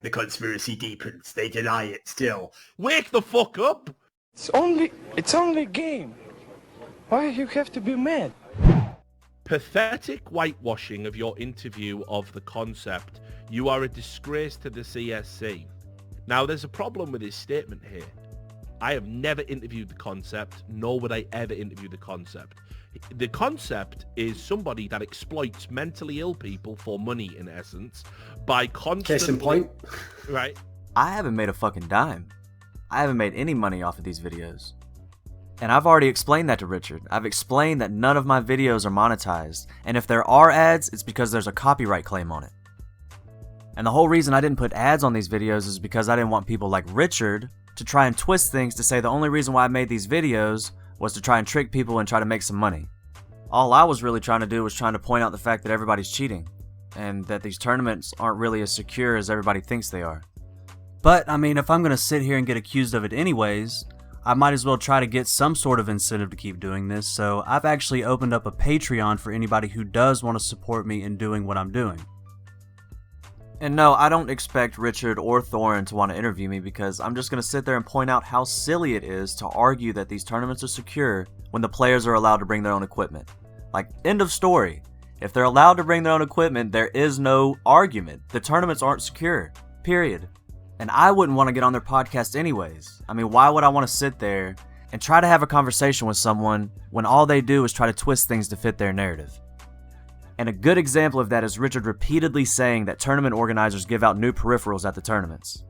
The conspiracy deepens. They deny it still. Wake the fuck up! It's only a game. Why you have to be mad? Pathetic whitewashing of your interview of the concept. You are a disgrace to the CSC. Now, there's a problem with his statement here. I have never interviewed the concept, nor would I ever interview the concept. The concept is somebody that exploits mentally ill people for money, in essence, by constantly... Case in point. Right. I haven't made a fucking dime. I haven't made any money off of these videos. And I've already explained that to Richard. I've explained that none of my videos are monetized, and if there are ads, it's because there's a copyright claim on it. And the whole reason I didn't put ads on these videos is because I didn't want people like Richard to try and twist things to say the only reason why I made these videos was to try and trick people and try to make some money. All I was really trying to do was trying to point out the fact that everybody's cheating, and that these tournaments aren't really as secure as everybody thinks they are. But, I mean, if I'm gonna sit here and get accused of it anyways, I might as well try to get some sort of incentive to keep doing this, so I've actually opened up a Patreon for anybody who does want to support me in doing what I'm doing. And no, I don't expect Richard or Thorin to want to interview me because I'm just going to sit there and point out how silly it is to argue that these tournaments are secure when the players are allowed to bring their own equipment. Like, end of story. If they're allowed to bring their own equipment, there is no argument. The tournaments aren't secure. Period. And I wouldn't want to get on their podcast anyways. I mean, why would I want to sit there and try to have a conversation with someone when all they do is try to twist things to fit their narrative? And a good example of that is Richard repeatedly saying that tournament organizers give out new peripherals at the tournaments.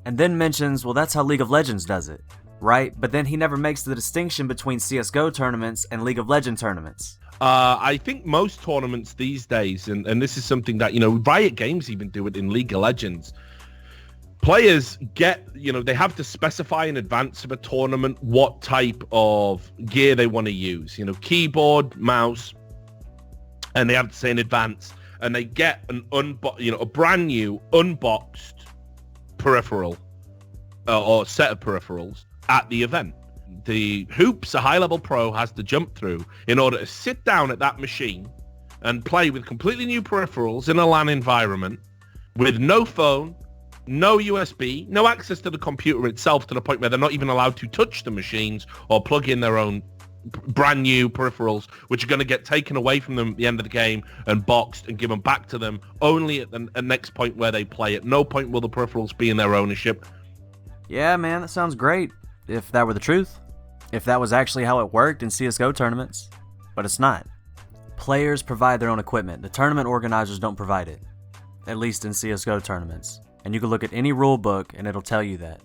And then mentions, well, that's how League of Legends does it, right? But then he never makes the distinction between CSGO tournaments and League of Legends tournaments. I think most tournaments these days, and this is something that, Riot Games even do it in League of Legends, players get, they have to specify in advance of a tournament what type of gear they want to use, keyboard, mouse, and they have to say in advance, and they get a brand new unboxed peripheral or set of peripherals at the event. The hoops a high-level pro has to jump through in order to sit down at that machine and play with completely new peripherals in a LAN environment with no phone, no USB, no access to the computer itself, to the point where they're not even allowed to touch the machines or plug in their own brand new peripherals, which are going to get taken away from them at the end of the game and boxed and given back to them only at the next point where they play. At no point will the peripherals be in their ownership. Yeah, man, that sounds great if that were the truth. If that was actually how it worked in CSGO tournaments. But it's not. Players provide their own equipment. The tournament organizers don't provide it. At least in CSGO tournaments. And you can look at any rule book and it'll tell you that.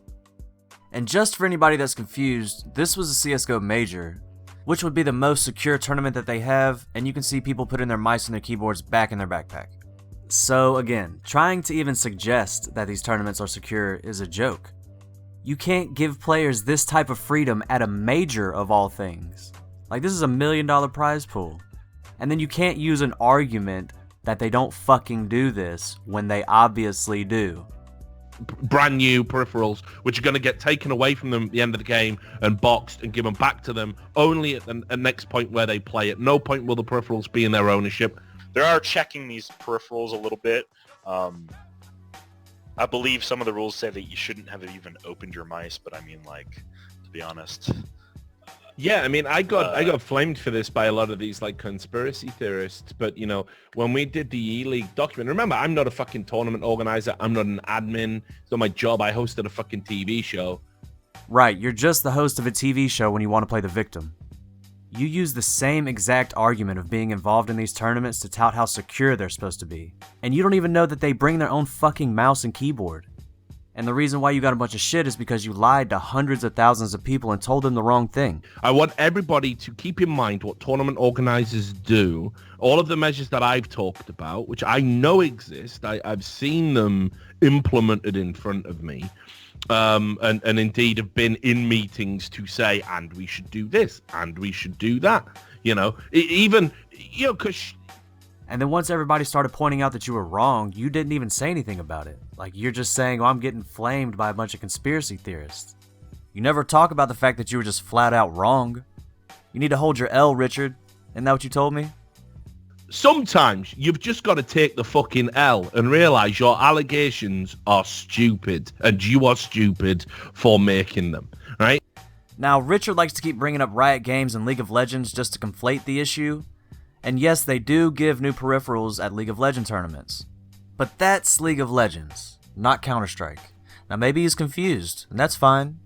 And just for anybody that's confused, this was a CSGO Major, which would be the most secure tournament that they have, and you can see people putting their mice and their keyboards back in their backpack. So again, trying to even suggest that these tournaments are secure is a joke. You can't give players this type of freedom at a major of all things. Like, this is $1 million prize pool. And then you can't use an argument that they don't fucking do this when they obviously do. Brand new peripherals, which are going to get taken away from them at the end of the game and boxed and given back to them only at the next point where they play. At no point will the peripherals be in their ownership. There are checking these peripherals a little bit. I believe some of the rules say that you shouldn't have even opened your mice, but I mean, like, to be honest. Yeah, I mean, I got flamed for this by a lot of these conspiracy theorists, but when we did the E-League document, remember, I'm not a fucking tournament organizer. I'm not an admin. It's not my job. I hosted a fucking TV show. Right, you're just the host of a TV show when you want to play the victim. You use the same exact argument of being involved in these tournaments to tout how secure they're supposed to be. And you don't even know that they bring their own fucking mouse and keyboard. And the reason why you got a bunch of shit is because you lied to hundreds of thousands of people and told them the wrong thing. I want everybody to keep in mind what tournament organizers do. All of the measures that I've talked about, which I know exist, I've seen them implemented in front of me. And indeed have been in meetings to say, and we should do this, and we should do that. Because... And then once everybody started pointing out that you were wrong, you didn't even say anything about it. Like, you're just saying, I'm getting flamed by a bunch of conspiracy theorists. You never talk about the fact that you were just flat out wrong. You need to hold your L, Richard. Isn't that what you told me? sometimes you've just got to take the fucking L and realize your allegations are stupid and you are stupid for making them, right? Now, Richard likes to keep bringing up Riot Games and League of Legends just to conflate the issue. And yes, they do give new peripherals at League of Legends tournaments. But that's League of Legends, not Counter-Strike. Now, maybe he's confused, and that's fine.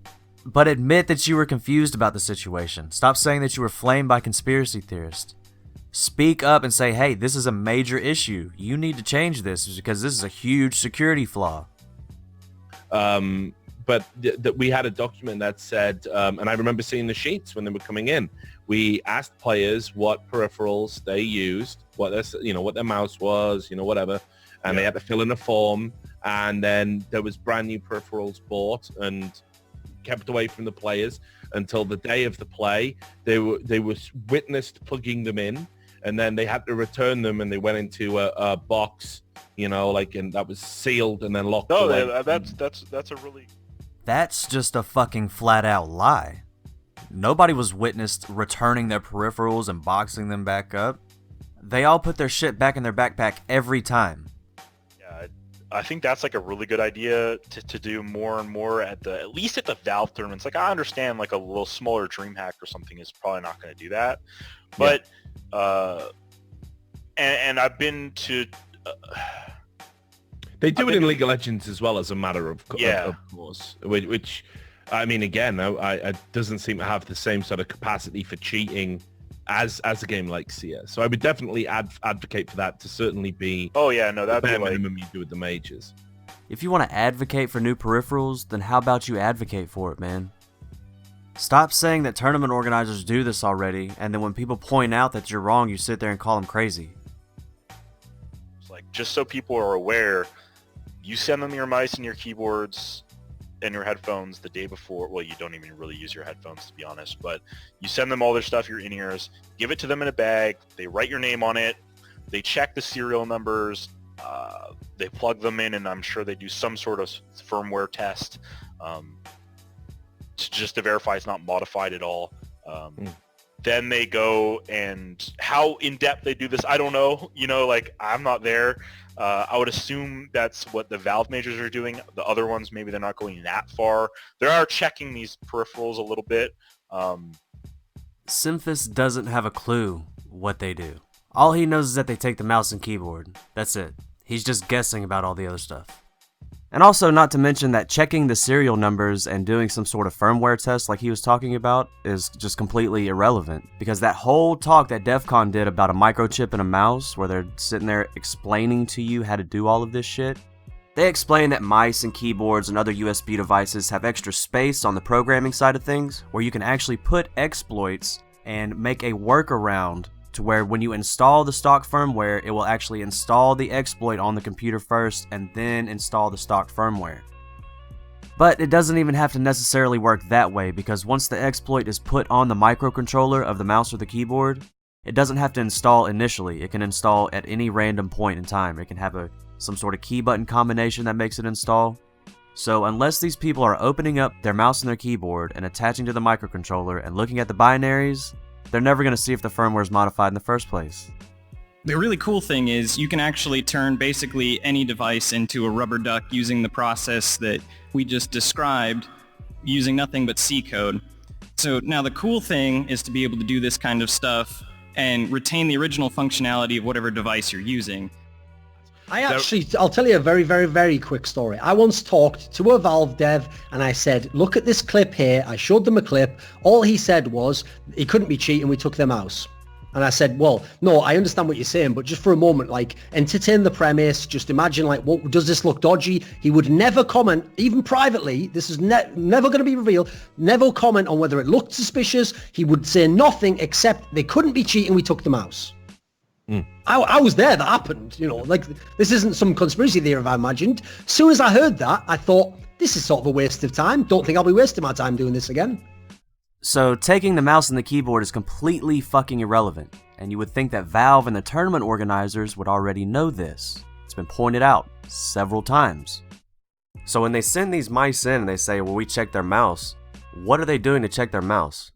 But admit that you were confused about the situation. Stop saying that you were flamed by conspiracy theorists. Speak up and say, hey, this is a major issue. You need to change this because this is a huge security flaw. But we had a document that said, and I remember seeing the sheets when they were coming in. We asked players what peripherals they used, what their mouse was, whatever, and they had to fill in a form. And then there was brand new peripherals bought and kept away from the players until the day of the play. They were witnessed plugging them in. And then they had to return them, and they went into a box, and that was sealed and then locked away. No, that's a really... That's just a fucking flat-out lie. Nobody was witnessed returning their peripherals and boxing them back up. They all put their shit back in their backpack every time. Yeah, I think that's like a really good idea to do more and more at least at the Valve tournaments. Like, I understand like a little smaller DreamHack or something is probably not going to do that, but and I've been to. They do it in League of Legends as well, as a matter of course. Which, I mean, again, it doesn't seem to have the same sort of capacity for cheating as a game like CS. So I would definitely advocate for that to certainly be. Oh yeah, no, that'd the be minimum you do with the majors. If you want to advocate for new peripherals, then how about you advocate for it, man? Stop saying that tournament organizers do this already, and then when people point out that you're wrong, you sit there and call them crazy. It's like, just so people are aware, you send them your mice and your keyboards and your headphones the day before. Well, you don't even really use your headphones, to be honest, but you send them all their stuff, your in-ears, give it to them in a bag, they write your name on it, they check the serial numbers, they plug them in, and I'm sure they do some sort of firmware test just to verify it's not modified at all. Then they go, and how in-depth they do this, I don't know. I'm not there. I would assume that's what the Valve majors are doing. The other ones, maybe they're not going that far. They are checking these peripherals a little bit. Simphus doesn't have a clue what they do. All he knows is that they take the mouse and keyboard. That's it. He's just guessing about all the other stuff. And also, not to mention that checking the serial numbers and doing some sort of firmware test like he was talking about is just completely irrelevant. Because that whole talk that DEF CON did about a microchip and a mouse, where they're sitting there explaining to you how to do all of this shit, they explain that mice and keyboards and other USB devices have extra space on the programming side of things, where you can actually put exploits and make a workaround to where when you install the stock firmware, it will actually install the exploit on the computer first and then install the stock firmware. But it doesn't even have to necessarily work that way, because once the exploit is put on the microcontroller of the mouse or the keyboard, it doesn't have to install initially. It can install at any random point in time. It can have some sort of key button combination that makes it install. So unless these people are opening up their mouse and their keyboard and attaching to the microcontroller and looking at the binaries, they're never going to see if the firmware is modified in the first place. The really cool thing is you can actually turn basically any device into a rubber duck using the process that we just described, using nothing but C code. So now the cool thing is to be able to do this kind of stuff and retain the original functionality of whatever device you're using. I'll tell you a very, very, very quick story. I once talked to a Valve dev and I said, look at this clip here. I showed them a clip. All he said was he couldn't be cheating. We took their mouse. And I said, well, no, I understand what you're saying, but just for a moment, entertain the premise. Just imagine, what does this look dodgy? He would never comment, even privately. This is never going to be revealed. Never comment on whether it looked suspicious. He would say nothing except they couldn't be cheating. We took the mouse. I was there. That happened. This isn't some conspiracy theory I imagined. As soon as I heard that, I thought, this is sort of a waste of time. Don't think I'll be wasting my time doing this again. So taking the mouse and the keyboard is completely fucking irrelevant, and you would think that Valve and the tournament organizers would already know this. It's been pointed out several times. So when they send these mice in and they say, well, we checked their mouse, what are they doing to check their mouse?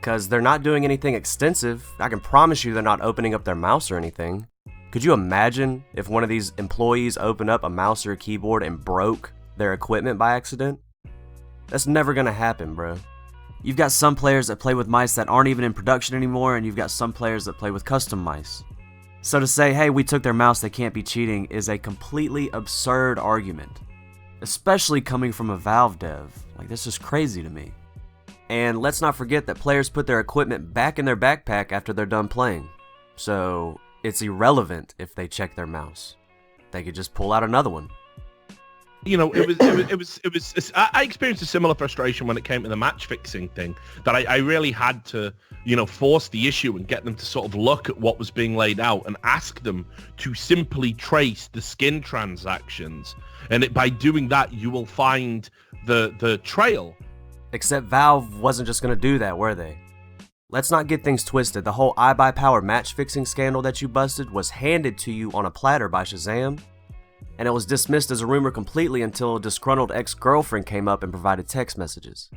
because they're not doing anything extensive. I can promise you they're not opening up their mouse or anything. Could you imagine if one of these employees opened up a mouse or a keyboard and broke their equipment by accident? That's never gonna happen, bro. You've got some players that play with mice that aren't even in production anymore, and you've got some players that play with custom mice. So to say, hey, we took their mouse, they can't be cheating, is a completely absurd argument. Especially coming from a Valve dev. Like, this is crazy to me. And let's not forget that players put their equipment back in their backpack after they're done playing. So it's irrelevant if they check their mouse. They could just pull out another one. You know, I experienced a similar frustration when it came to the match fixing thing, that I really had to, you know, force the issue and get them to sort of look at what was being laid out and ask them to simply trace the skin transactions. And by doing that, you will find the trail. Except Valve wasn't just going to do that, were they? Let's not get things twisted. The whole iBuyPower match fixing scandal that you busted was handed to you on a platter by Shazam. And it was dismissed as a rumor completely until a disgruntled ex-girlfriend came up and provided text messages.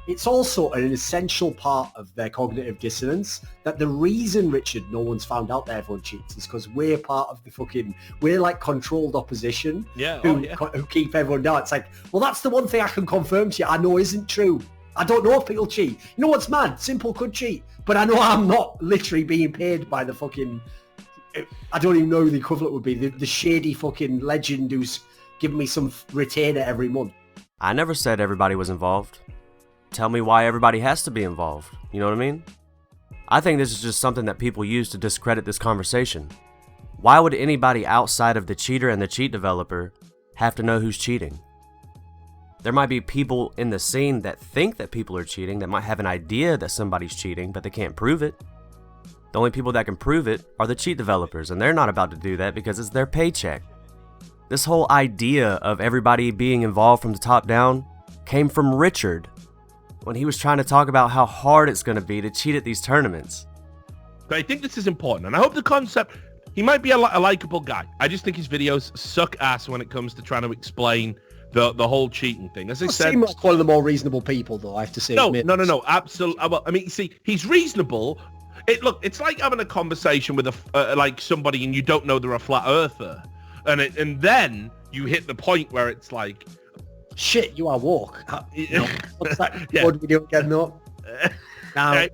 It's also an essential part of their cognitive dissonance that the reason, Richard, no one's found out that everyone cheats is because we're part of the we're like controlled opposition who keep everyone down. It's like, well, that's the one thing I can confirm to you I know isn't true. I don't know if people cheat. You know what's mad? Simple could cheat. But I know I'm not literally being paid by the I don't even know who the equivalent would be. The shady fucking legend who's giving me some retainer every month. I never said everybody was involved. Tell me why everybody has to be involved. You know what I mean? I think this is just something that people use to discredit this conversation. Why would anybody outside of the cheater and the cheat developer have to know who's cheating? There might be people in the scene that think that people are cheating, that might have an idea that somebody's cheating, but they can't prove it. The only people that can prove it are the cheat developers, and they're not about to do that because it's their paycheck. This whole idea of everybody being involved from the top down came from Richard when he was trying to talk about how hard it's going to be to cheat at these tournaments. But I think this is important, and I hope the concept... He might be a likable guy. I just think his videos suck ass when it comes to trying to explain the whole cheating thing. As I said, seem like one of the more reasonable people, though, I have to say. No, absolutely. Well, I mean, see, he's reasonable. It's like having a conversation with like somebody and you don't know they're a flat earther, and then you hit the point where it's like, shit, you are woke. No, what's that? Yeah. What do we do again? No. Now, right.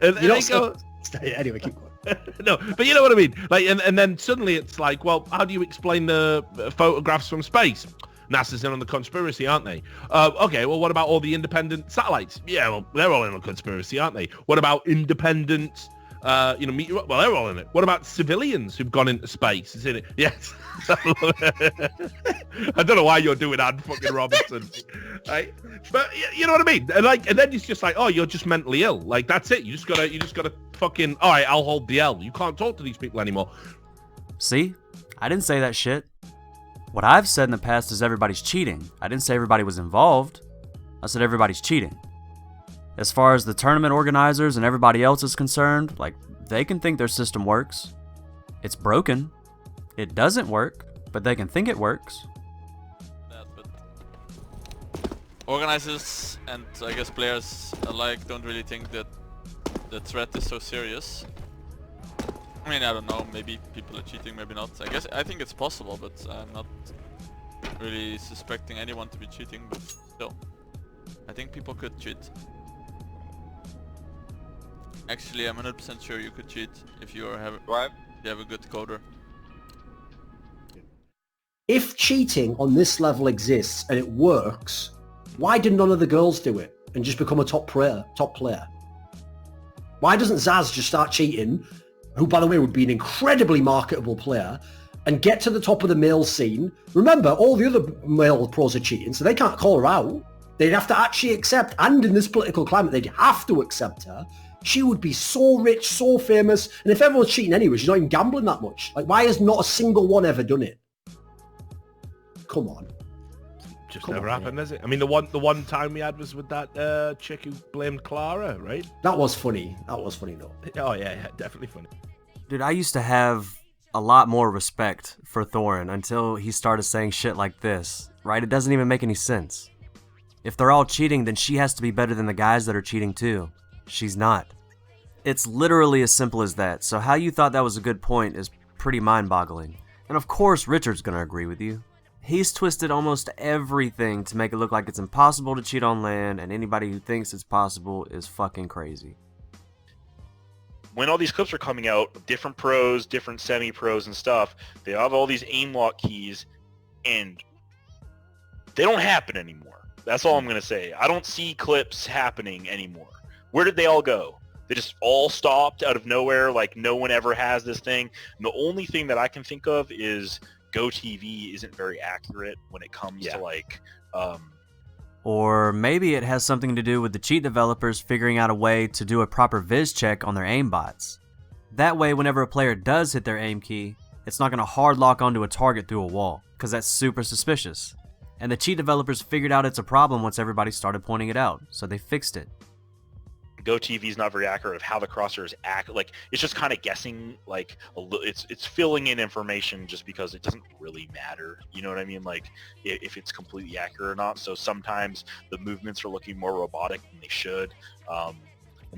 And you they don't anyway, keep going. No, but you know what I mean. Like, and then suddenly it's like, well, how do you explain the photographs from space? NASA's in on the conspiracy, aren't they? Okay, well, what about all the independent satellites? Yeah, well, they're all in on the conspiracy, aren't they? What about independent, well, they're all in it. What about civilians who've gone into space? Is in it? Yes. I don't know why you're doing that, fucking Robinson. Right? But you know what I mean? And then it's just like, oh, you're just mentally ill. Like, that's it. You just gotta fucking, all right, I'll hold the L. You can't talk to these people anymore. See? I didn't say that shit. What I've said in the past is everybody's cheating. I didn't say everybody was involved. I said everybody's cheating. As far as the tournament organizers and everybody else is concerned, like, they can think their system works. It's broken. It doesn't work, but they can think it works. But organizers and I guess players alike don't really think that the threat is so serious. I mean, I don't know, maybe people are cheating, maybe not. I think it's possible, but I'm not really suspecting anyone to be cheating, but still. I think people could cheat. Actually, I'm 100% sure you could cheat if you have a good coder. If cheating on this level exists and it works, why do none of the girls do it and just become a top player? Why doesn't Zaz just start cheating, who, by the way, would be an incredibly marketable player, and get to the top of the male scene? Remember, all the other male pros are cheating, so they can't call her out. They'd have to actually accept, and in this political climate, they'd have to accept her. She would be so rich, so famous, and if everyone's cheating anyway, she's not even gambling that much. Like, why has not a single one ever done it? Come on. Just never happened, has it? I mean, the one time we had was with that chick who blamed Clara, right? That was funny. That was funny, though. Oh, yeah, definitely funny. Dude, I used to have a lot more respect for Thorin until he started saying shit like this, right? It doesn't even make any sense. If they're all cheating, then she has to be better than the guys that are cheating too. She's not. It's literally as simple as that, so how you thought that was a good point is pretty mind-boggling. And of course Richard's gonna agree with you. He's twisted almost everything to make it look like it's impossible to cheat on LAN, and anybody who thinks it's possible is fucking crazy. When all these clips are coming out, different pros, different semi-pros and stuff, they have all these aim-lock keys, and they don't happen anymore. That's all I'm going to say. I don't see clips happening anymore. Where did they all go? They just all stopped out of nowhere, like no one ever has this thing. And the only thing that I can think of is GoTV isn't very accurate when it comes to like... Or maybe it has something to do with the cheat developers figuring out a way to do a proper viz check on their aimbots. That way, whenever a player does hit their aim key, it's not going to hard lock onto a target through a wall, because that's super suspicious. And the cheat developers figured out it's a problem once everybody started pointing it out, so they fixed it. GoTV is not very accurate of how the crosshairs act. Like, it's just kind of guessing, like, it's filling in information just because it doesn't really matter. You know what I mean? Like, if it's completely accurate or not. So sometimes the movements are looking more robotic than they should, and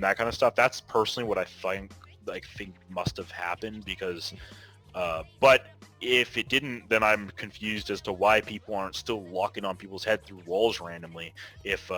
that kind of stuff. That's personally what I think must have happened because, but if it didn't, then I'm confused as to why people aren't still locking on people's head through walls randomly if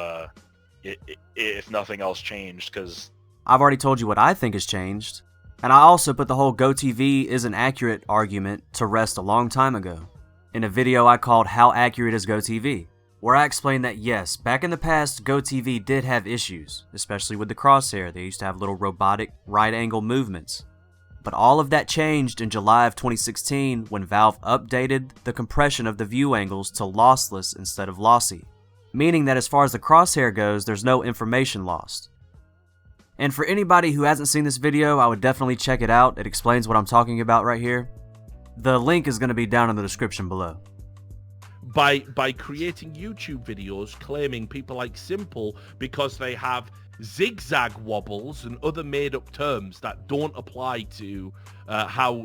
nothing else changed, because... I've already told you what I think has changed, and I also put the whole GoTV isn't accurate argument to rest a long time ago, in a video I called How Accurate is GoTV, where I explained that yes, back in the past, GoTV did have issues, especially with the crosshair. They used to have little robotic right-angle movements. But all of that changed in July of 2016 when Valve updated the compression of the view angles to lossless instead of lossy, meaning that as far as the crosshair goes, there's no information lost. And for anybody who hasn't seen this video, I would definitely check it out. It explains what I'm talking about right here. The link is going to be down in the description below. By creating YouTube videos claiming people like Simple because they have zigzag wobbles and other made-up terms that don't apply to how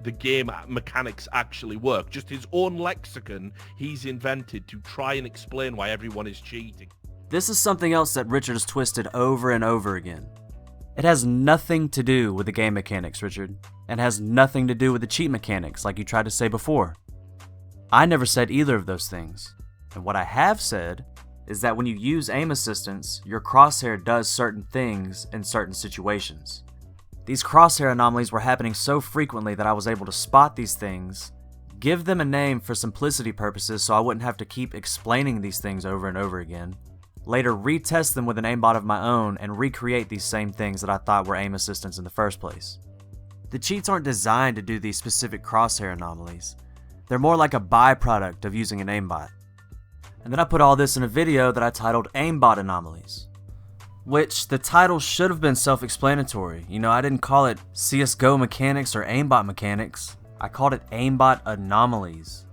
the game mechanics actually work. Just his own lexicon he's invented to try and explain why everyone is cheating. This is something else that Richard has twisted over and over again. It has nothing to do with the game mechanics, Richard, and has nothing to do with the cheat mechanics like you tried to say before. I never said either of those things, and what I have said is that when you use aim assistance, your crosshair does certain things in certain situations. These crosshair anomalies were happening so frequently that I was able to spot these things, give them a name for simplicity purposes so I wouldn't have to keep explaining these things over and over again, later retest them with an aimbot of my own and recreate these same things that I thought were aim assistance in the first place. The cheats aren't designed to do these specific crosshair anomalies. They're more like a byproduct of using an aimbot. And then I put all this in a video that I titled Aimbot Anomalies, which the title should have been self-explanatory. You know, I didn't call it CSGO mechanics or aimbot mechanics. I called it aimbot anomalies.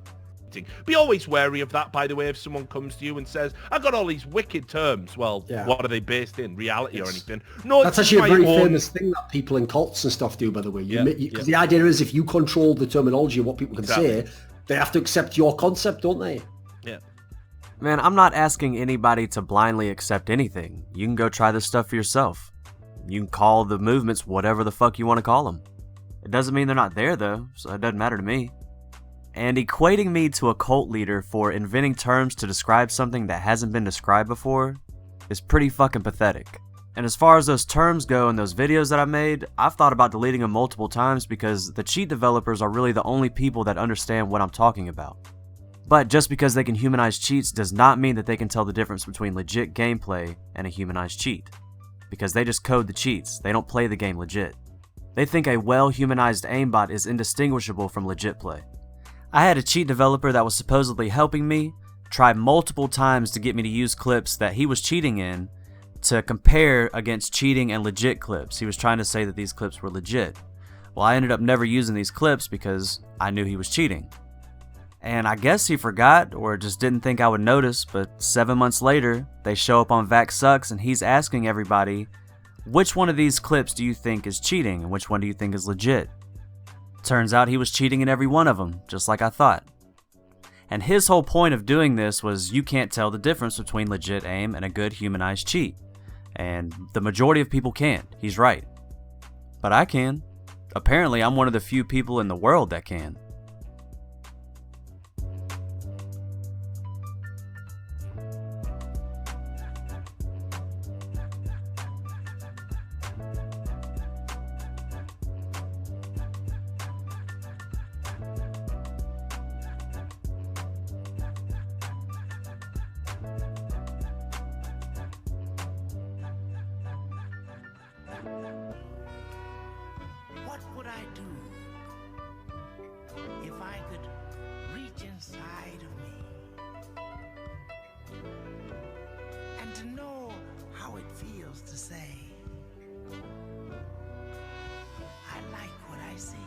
Be always wary of that, by the way, if someone comes to you and says, I've got all these wicked terms. Well, what are they based in? Reality or anything? No, that's actually a very famous thing that people in cults and stuff do, by the way. Because the idea is if you control the terminology of what people can say, they have to accept your concept, don't they? Yeah. Man, I'm not asking anybody to blindly accept anything. You can go try this stuff for yourself. You can call the movements whatever the fuck you want to call them. It doesn't mean they're not there though, so it doesn't matter to me. And equating me to a cult leader for inventing terms to describe something that hasn't been described before is pretty fucking pathetic. And as far as those terms go in those videos that I made, I've thought about deleting them multiple times because the cheat developers are really the only people that understand what I'm talking about. But just because they can humanize cheats does not mean that they can tell the difference between legit gameplay and a humanized cheat. Because they just code the cheats, they don't play the game legit. They think a well-humanized aimbot is indistinguishable from legit play. I had a cheat developer that was supposedly helping me try multiple times to get me to use clips that he was cheating in to compare against cheating and legit clips. He was trying to say that these clips were legit. Well, I ended up never using these clips because I knew he was cheating. And I guess he forgot or just didn't think I would notice, but 7 months later, they show up on Vax Sucks and he's asking everybody, which one of these clips do you think is cheating and which one do you think is legit? Turns out he was cheating in every one of them, just like I thought. And his whole point of doing this was you can't tell the difference between legit aim and a good humanized cheat. And the majority of people can. He's right. But I can. Apparently, I'm one of the few people in the world that can. What would I do if I could reach inside of me and to know how it feels to say, I like what I see?